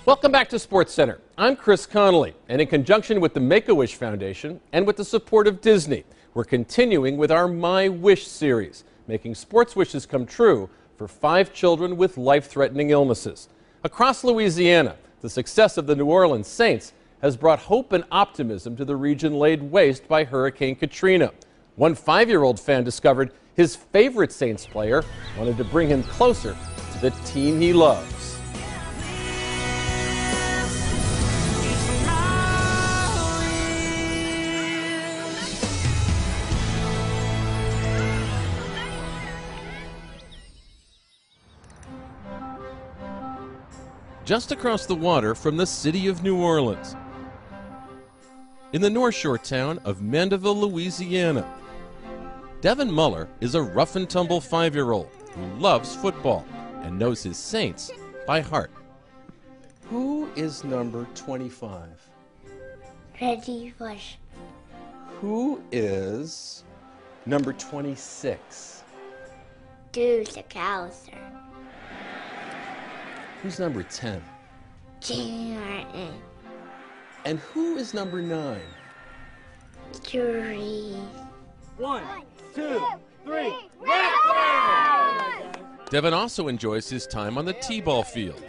Welcome back to SportsCenter. I'm Chris Connolly, and in conjunction with the Make-A-Wish Foundation and with the support of Disney, we're continuing with our My Wish series, making sports wishes come true for 5 children with life-threatening illnesses. Across Louisiana, the success of the New Orleans Saints has brought hope and optimism to the region laid waste by Hurricane Katrina. One 5-year-old fan discovered his favorite Saints player wanted to bring him closer to the team he loves. Just across the water from the city of New Orleans, in the North Shore town of Mandeville, Louisiana, Devin Muller is a rough-and-tumble 5-year-old who loves football and knows his Saints by heart. Who is number 25? Reggie Bush. Who is number 26? Deuce McAllister. Who's number 10? Jimmy Martin. And who is number 9? Brees. 1, 2, 3, Devin also enjoys his time on the t-ball field.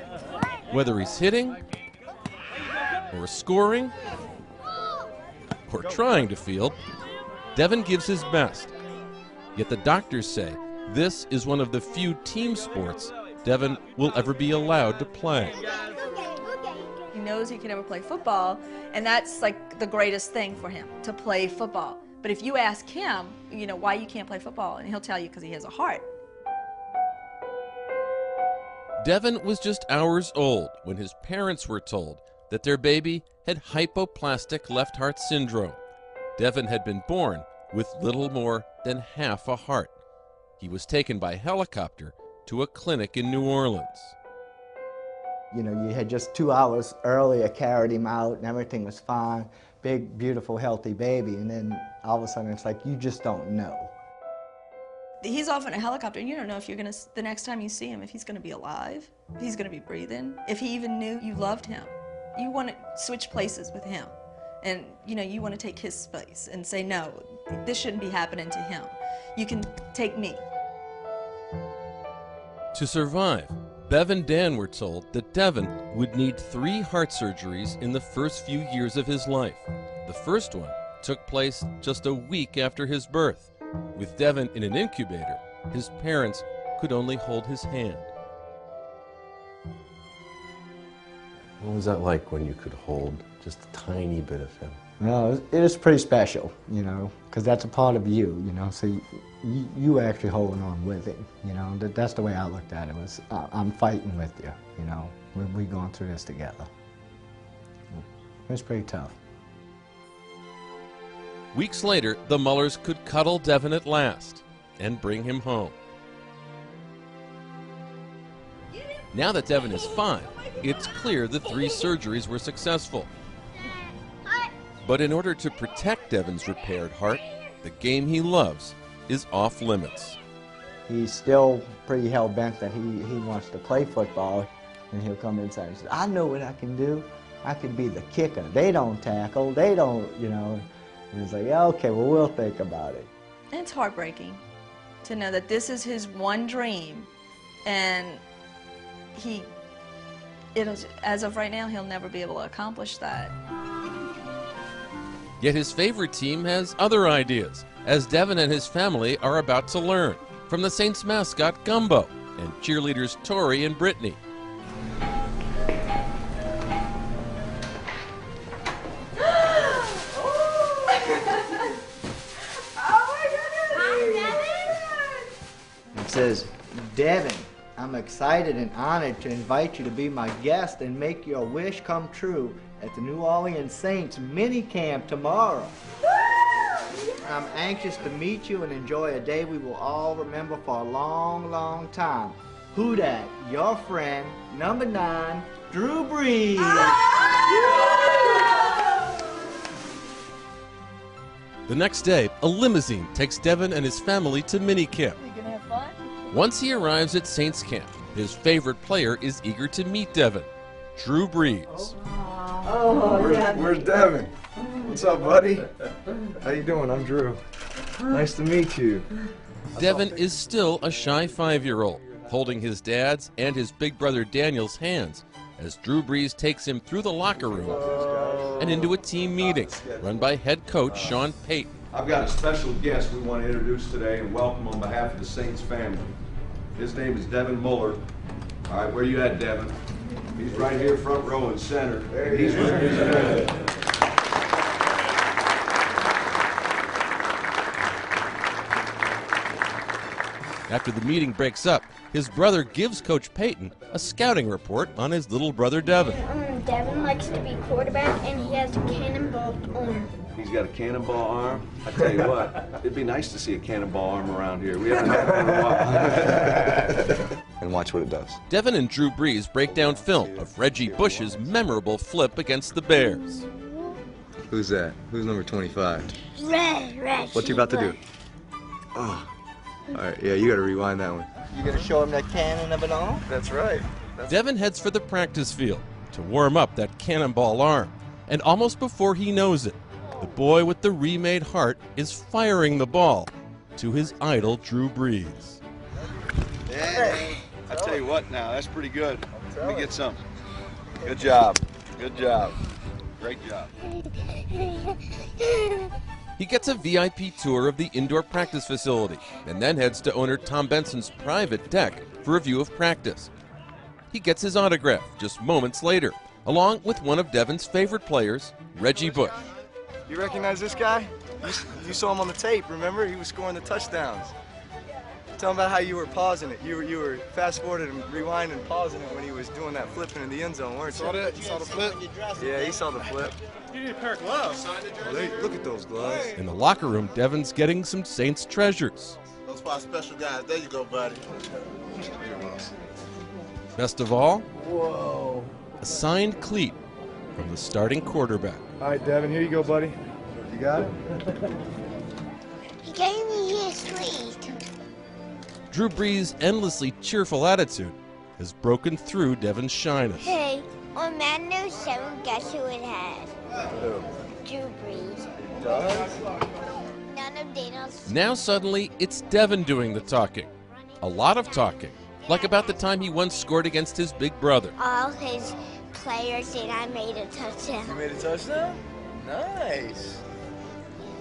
Whether he's hitting, or scoring, or trying to field, Devin gives his best. Yet the doctors say this is one of the few team sports Devin will ever be allowed to play. He knows he can never play football, and that's like the greatest thing for him, to play football. But if you ask him, you know, why you can't play football, and he'll tell you because he has a heart. Devin was just hours old when his parents were told that their baby had hypoplastic left heart syndrome. Devin had been born with little more than half a heart. He was taken by helicopter to a clinic in New Orleans. You know, you had just 2 hours earlier carried him out and everything was fine. Big, beautiful, healthy baby, and then all of a sudden it's like you just don't know. He's off in a helicopter, and you don't know if you're gonna, the next time you see him, if he's gonna be alive, if he's gonna be breathing, if he even knew you loved him. You want to switch places with him, and you know, you want to take his space and say, no, this shouldn't be happening to him. You can take me. To survive, Bev and Dan were told that Devin would need 3 heart surgeries in the first few years of his life. The first one took place just a week after his birth. With Devin in an incubator, his parents could only hold his hand. What was that like when you could hold just a tiny bit of him? Well, it is pretty special, you know, because that's a part of you, you know, so you actually holding on with him, you know. That's the way I looked at it, was I'm fighting with you, you know, we're going through this together. It's pretty tough. Weeks later, the Mullers could cuddle Devin at last and bring him home. Now that Devin is 5, it's clear the 3 surgeries were successful. But in order to protect Devin's repaired heart, the game he loves is off limits. He's still pretty hell-bent that he wants to play football, and he'll come inside and say, I know what I can do. I can be the kicker. They don't tackle, they don't, you know. And he's like, yeah, okay, well, we'll think about it. It's heartbreaking to know that this is his one dream, and as of right now, he'll never be able to accomplish that. Yet his favorite team has other ideas, as Devin and his family are about to learn from the Saints mascot Gumbo and cheerleaders Tori and Brittany. It says, Devin, I'm excited and honored to invite you to be my guest and make your wish come true at the New Orleans Saints mini camp tomorrow. I'm anxious to meet you and enjoy a day we will all remember for a long, long time. Who dat? Your friend, number 9, Drew Brees. The next day, a limousine takes Devin and his family to minicamp. You gonna have fun? Once he arrives at Saints camp, his favorite player is eager to meet Devin. Drew Brees. Where's Devin? What's up, buddy? How you doing? I'm Drew. Nice to meet you. Devin is still a shy 5-year-old, holding his dad's and his big brother Daniel's hands as Drew Brees takes him through the locker room and into a team meeting run by head coach Sean Payton. I've got a special guest we want to introduce today and welcome on behalf of the Saints family. His name is Devin Muller. All right, where you at, Devin? He's right here, front row and center. And he's with his dad. After the meeting breaks up, his brother gives Coach Payton a scouting report on his little brother Devin. Devin likes to be quarterback, and he has a cannonball arm. He's got a cannonball arm. I tell you what, it'd be nice to see a cannonball arm around here. We haven't had one in a while. And watch what it does. Devin and Drew Brees break down film of Reggie Bush's memorable flip against the Bears. Who's that? Who's number 25? Red. What you about to do? Oh. All right, yeah, you got to rewind that one. You gonna show him that cannon of it all? That's right. Devin heads for the practice field to warm up that cannonball arm. And almost before he knows it, the boy with the remade heart is firing the ball to his idol, Drew Brees. Hey, I tell you what now, that's pretty good. Let me get some. Good job. Good job. Great job. He gets a VIP tour of the indoor practice facility and then heads to owner Tom Benson's private deck for a view of practice. He gets his autograph just moments later, along with one of Devin's favorite players, Reggie Bush. You recognize this guy? You saw him on the tape, remember? He was scoring the touchdowns. Tell him about how you were pausing it. You were fast forwarding and rewinding and pausing it when he was doing that flipping in the end zone, weren't you? Saw that? You saw the flip? Yeah, he saw the flip. You need a pair of gloves. Look at those gloves. In the locker room, Devin's getting some Saints treasures. Those 5 special guys. There you go, buddy. Best of all, Whoa. a signed cleat from the starting quarterback. All right, Devin, here you go, buddy. You got it? He gave me his tweet. Drew Brees' endlessly cheerful attitude has broken through Devin's shyness. Hey, on Madden 07, guess who it has? Drew Brees. None of Daniel's. Now suddenly, it's Devin doing the talking. A lot of talking. Like about the time he once scored against his big brother. All his players and I made a touchdown. You made a touchdown? Nice.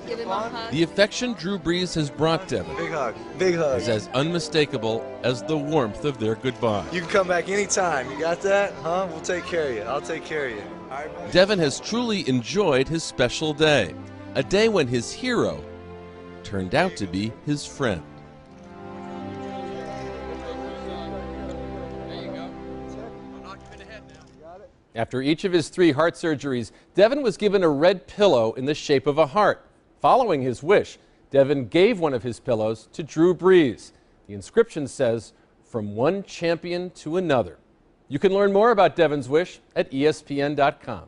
Give him a hug. The affection Drew Brees has brought Devin Big hug. Big hug. is as unmistakable as the warmth of their goodbye. You can come back anytime. You got that? Huh? We'll take care of you. I'll take care of you. Devin has truly enjoyed his special day. A day when his hero turned out to be his friend. After each of his 3 heart surgeries, Devin was given a red pillow in the shape of a heart. Following his wish, Devin gave one of his pillows to Drew Brees. The inscription says, "From one champion to another." You can learn more about Devin's wish at ESPN.com.